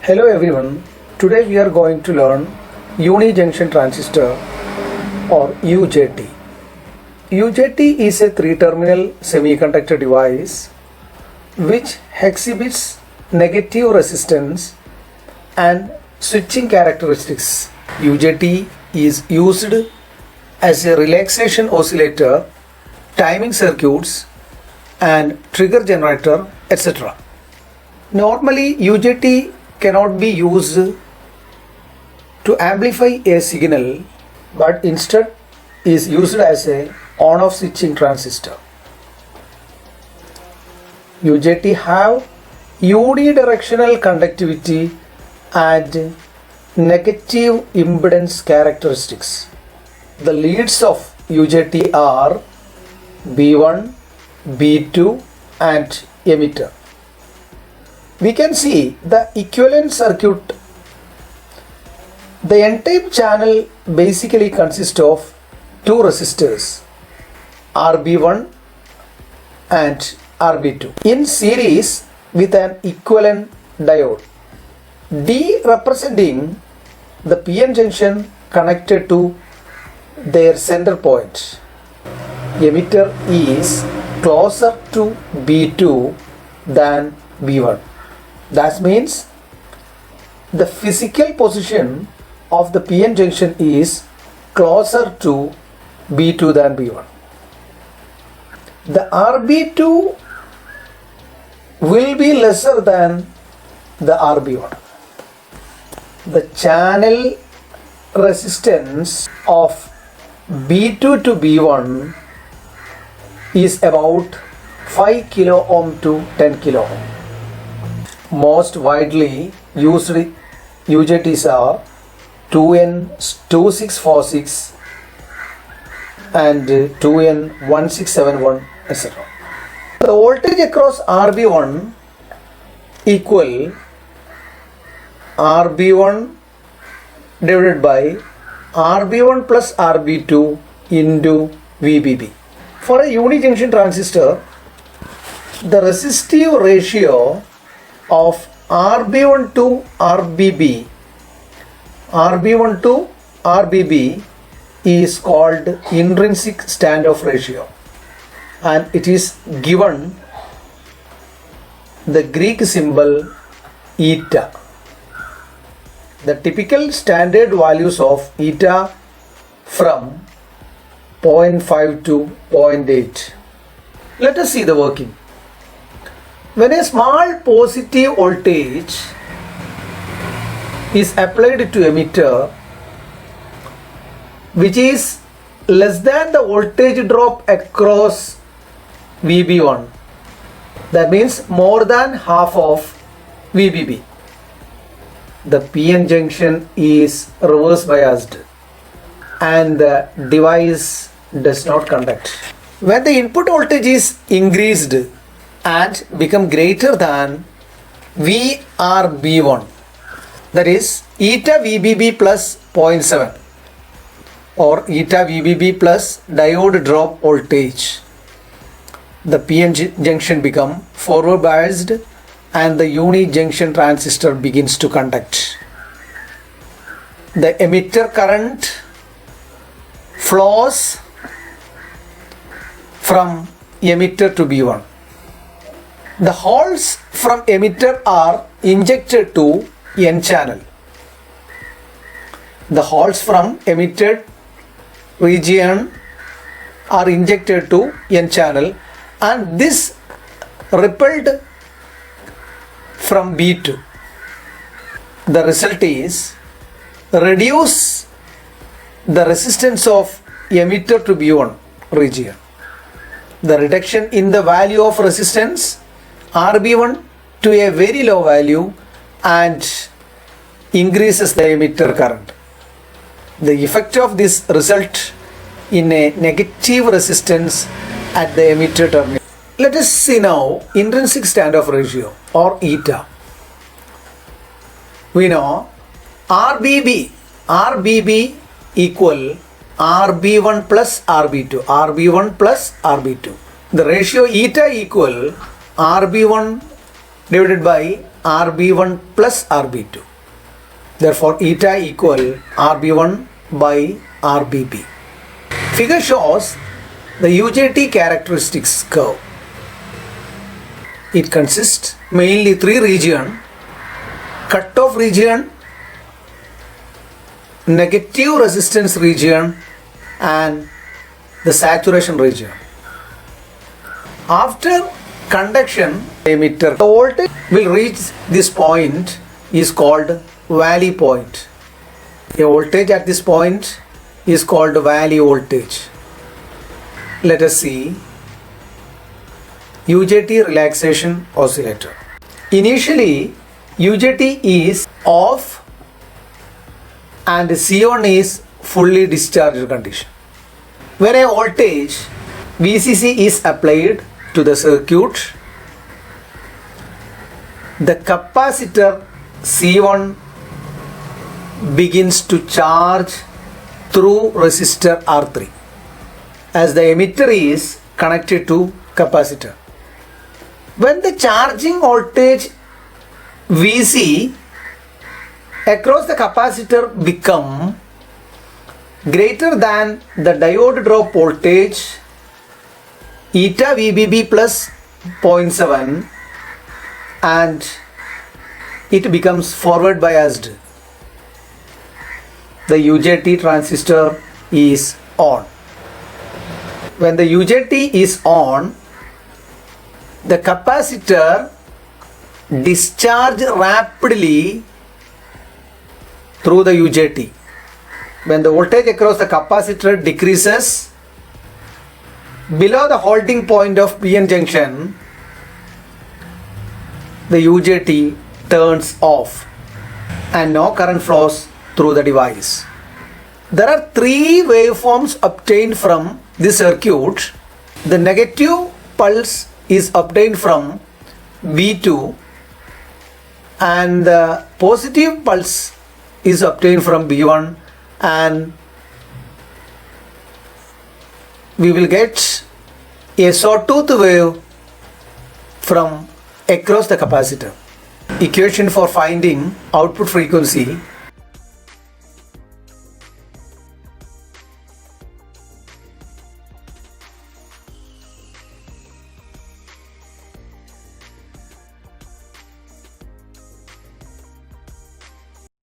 Hello everyone, today we are going to learn Uni-junction transistor or UJT. UJT is a three-terminal semiconductor device which exhibits negative resistance and switching characteristics. UJT is used as a relaxation oscillator, timing circuits and trigger generator, etc. Normally UJT cannot be used to amplify a signal, but instead is used as a on-off switching transistor. UJT have unidirectional conductivity and negative impedance characteristics. The leads of UJT are B1, B2 and emitter. We can see the equivalent circuit. The N-type channel basically consists of two resistors, RB1 and RB2, in series with an equivalent diode. D representing the PN junction connected to their center point. Emitter is closer to B2 than B1. That means the physical position of the PN junction is closer to B2 than B1. The RB2 will be lesser than the RB1. The channel resistance of B2 to B1 is about 5 kilo ohm to 10 kilo ohm. Most widely used UJTs are 2N2646 and 2N1671, etc. The voltage across RB1 equal RB1 divided by RB1 plus RB2 into VBB. For a unijunction transistor, the resistive ratio of RB1 to RBB is called intrinsic standoff ratio, and it is given the Greek symbol eta. The typical standard values of eta from 0.5 to 0.8. Let us see the working. When a small positive voltage is applied to emitter which is less than the voltage drop across VB1, that means more than half of VBB, the PN junction is reverse biased and the device does not conduct. When the input voltage is increased and become greater than VRB1, that is eta VBB plus 0.7 or eta VBB plus diode drop voltage, the PN junction become forward biased and the uni-junction transistor begins to conduct. The emitter current flows from emitter to B1. The holes from emitter are injected to N channel. The holes from emitted region are injected to N channel, and this repelled from B2. The result is reduce the resistance of emitter to B1 region. The reduction in the value of resistance RB1 to a very low value and increases the emitter current. The effect of this result in a negative resistance at the emitter terminal. Let us see now intrinsic standoff ratio or eta. We know RBB equal RB1 plus RB2. The ratio eta equal RB1 divided by RB1 plus RB2. Therefore, eta equal RB1 by RBB. Figure shows the UJT characteristics curve. It consists mainly three regions: cutoff region, negative resistance region, and the saturation region. After conduction emitter, the voltage will reach this point is called valley point. A voltage at this point is called valley voltage. Let us see UJT relaxation oscillator. Initially, UJT is off and C1 is fully discharged condition. When a voltage VCC is applied to the circuit, the capacitor C1 begins to charge through resistor R3 as the emitter is connected to capacitor. When the charging voltage VC across the capacitor become greater than the diode drop voltage eta VBB plus 0.7 and it becomes forward biased, the UJT transistor is on. When the UJT is on, the capacitor discharge rapidly through the UJT. When the voltage across the capacitor decreases below the halting point of PN junction, the UJT turns off and no current flows through the device. There are three waveforms obtained from this circuit. The negative pulse is obtained from B2 and the positive pulse is obtained from B1, and we will get a sawtooth wave from across the capacitor. Equation for finding output frequency